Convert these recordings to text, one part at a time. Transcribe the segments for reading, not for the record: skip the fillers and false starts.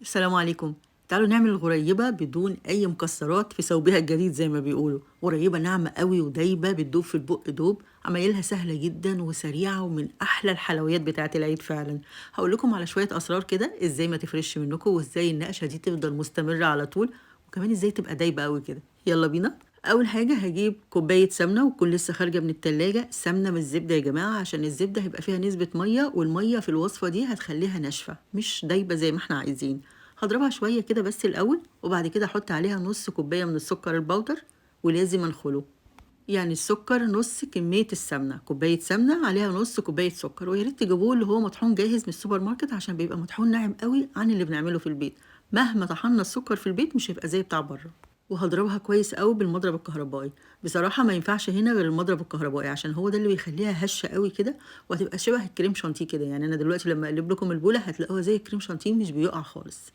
السلام عليكم. تعالوا نعمل الغريبة بدون أي مكسرات في ثوبها الجديد زي ما بيقولوا. غريبة ناعمة قوي ودايبة بتدوب في البق دوب، عمايلها سهلة جدا وسريعة ومن أحلى الحلويات بتاعة العيد فعلا. هقول لكم على شوية أسرار كده إزاي ما تفرش منكم وإزاي النقشة دي تفضل مستمرة على طول، وكمان إزاي تبقى دايبة قوي كده. يلا بينا. أول حاجة هجيب كوباية سمنة وتكون لسه خارجة من التلاجة، سمنة من الزبدة يا جماعة، عشان الزبدة هيبقى فيها نسبة مية والمية في الوصفة دي هتخليها ناشفة مش دايبة زي ما احنا عايزين. هضربها شوية كده بس الأول، وبعد كده أحط عليها نص كوباية من السكر البودر، ولازم أنخله. يعني السكر نص كمية السمنة، كوباية سمنة عليها نص كوباية سكر، ويا ريت تجيبوه اللي هو مطحون جاهز من السوبر ماركت عشان بيبقى مطحون ناعم قوي عن اللي بنعمله في البيت. مهما طحنا السكر في البيت مش هيبقى زي بتاع بره. وهضربها كويس قوي بالمضرب الكهربائي. بصراحة ما ينفعش هنا غير المضرب الكهربائي عشان هو ده اللي بيخليها هشة قوي كده، وهتبقى شبه الكريم شانتيه كده. يعني أنا دلوقتي لما أقلب لكم البولة هتلاقوها زي الكريم شانتيه، مش بيقع خالص.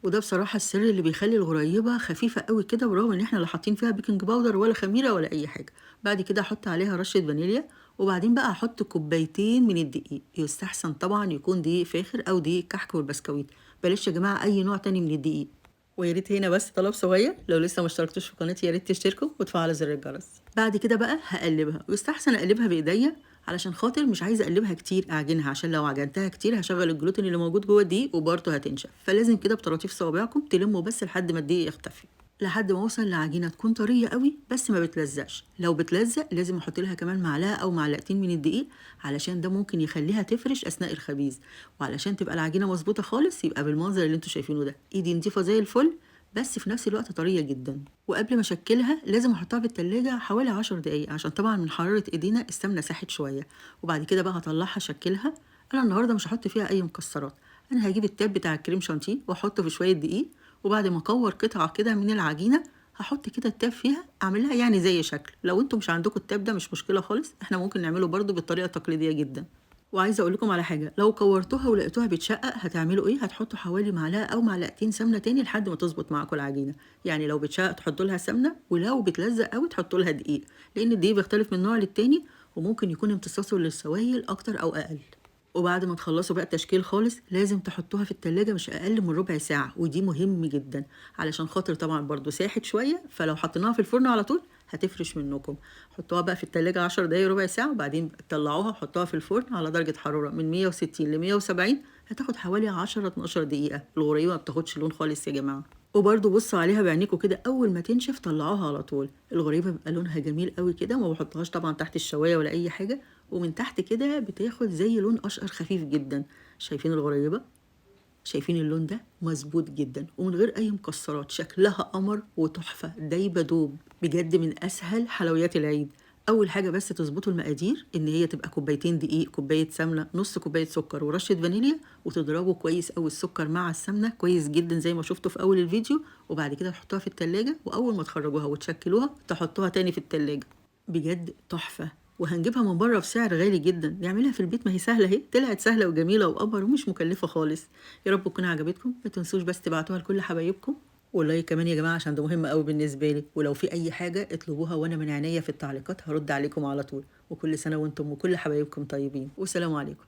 وده بصراحة السر اللي بيخلي الغريبة خفيفة قوي كده، برغم ان احنا لا حاطين فيها بيكنج باودر ولا خميرة ولا اي حاجة. بعد كده احط عليها رشة فانيليا، وبعدين بقى احط كوبايتين من الدقيق. يستحسن طبعا يكون دقيق فاخر او دقيق كحك والبسكويت، بلاش يا جماعة اي نوع تاني من الدقيق. ويا ريت هنا بس طلب صغير، لو لسه ما اشتركتوش في قناتي يا ريت تشتركوا وتفعلوا زر الجرس. بعد كده بقى هقلبها، ويستحسن اقلبها بايديا علشان خاطر مش عايزه اقلبها كتير اعجنها، عشان لو عجنتها كتير هشغل الجلوتين اللي موجود جوه الدقيق وبرضه هتنشف. فلازم كده بطراطيف صوابعكم تلموا بس لحد ما الدقيق يختفي، لحد ما اوصل لعجينه تكون طريه قوي بس ما بتلزقش. لو بتلزق لازم احط لها كمان معلقه او معلقتين من الدقيق، علشان ده ممكن يخليها تفرش اثناء الخبيز. وعلشان تبقى العجينه مظبوطه خالص يبقى بالمنظر اللي انتوا شايفينه ده، ايدي نضيفه زي الفل بس في نفس الوقت طريه جدا. وقبل ما اشكلها لازم احطها في التلاجة حوالي 10 دقايق، عشان طبعا من حرارة ايدينا السمنة ساحت شوية. وبعد كده بقى هطلعها اشكلها. انا النهاردة مش هحط فيها اي مكسرات، انا هجيب التاب بتاع الكريم شانتيه واحطه في شوية دقيق، وبعد ما اكور قطعة كده من العجينة هحط كده التاب فيها، اعملها يعني زي شكل. لو انتم مش عندكم التاب ده مش مشكلة خالص، احنا ممكن نعمله برضو بالطريقة التقليدية جدا. وعايزه اقول لكم على حاجه، لو كورتوها ولقيتوها بتشقق هتعملوا ايه؟ هتحطوا حوالي معلقه او معلقتين سمنه تاني لحد ما تظبط معاكم العجينه. يعني لو بتشقق تحطوا لها سمنه، ولو بتلزق قوي تحطوا لها دقيق، لان الدقيق بيختلف من نوع للتاني، وممكن يكون امتصاصه للسوائل اكتر او اقل. وبعد ما تخلصوا بقى التشكيل خالص لازم تحطوها في التلاجة مش أقل من ربع ساعة، ودي مهم جدا علشان خاطر طبعا برضو ساحت شوية، فلو حطيناها في الفرن على طول هتفرش منكم. حطوها بقى في التلاجة 10 دقايق ربع ساعة، وبعدين طلعوها وحطوها في الفرن على درجة حرارة من 160 ل 170. هتاخد حوالي 10 12 دقيقة. الغريبة ما بتاخدش لون خالص يا جماعة. وبرضه بصوا عليها بعينيكوا كده، اول ما تنشف طلعوها على طول. الغريبه بيبقى لونها جميل قوي كده، وما بحطهاش طبعا تحت الشوايه ولا اي حاجه، ومن تحت كده بتاخد زي لون اشقر خفيف جدا. شايفين الغريبه؟ شايفين اللون ده مظبوط جدا ومن غير اي مكسرات، شكلها قمر وتحفه دايبه دوب، بجد من اسهل حلويات العيد. اول حاجه بس تظبطوا المقادير، ان هي تبقى كوبايتين دقيق، كوبايه سمنه، نص كوبايه سكر، ورشه فانيليا، وتضربوا كويس قوي السكر مع السمنه كويس جدا زي ما شفتوا في اول الفيديو. وبعد كده تحطوها في التلاجة، واول ما تخرجوها وتشكلوها تحطوها تاني في التلاجة. بجد تحفه. وهنجيبها من بره بسعر غالي جدا، نعملها في البيت، ما هي سهله اهي، طلعت سهله وجميله وقمر ومش مكلفه خالص. يا رب تكون عجبتكم، ما تنسوش بس تبعتوها لكل حبايبكم. واللايك كمان يا جماعه عشان ده مهم قوي بالنسبه لي، ولو في اي حاجه اطلبوها وانا من عينيا في التعليقات هرد عليكم على طول. وكل سنه وانتم وكل حبايبكم طيبين، والسلام عليكم.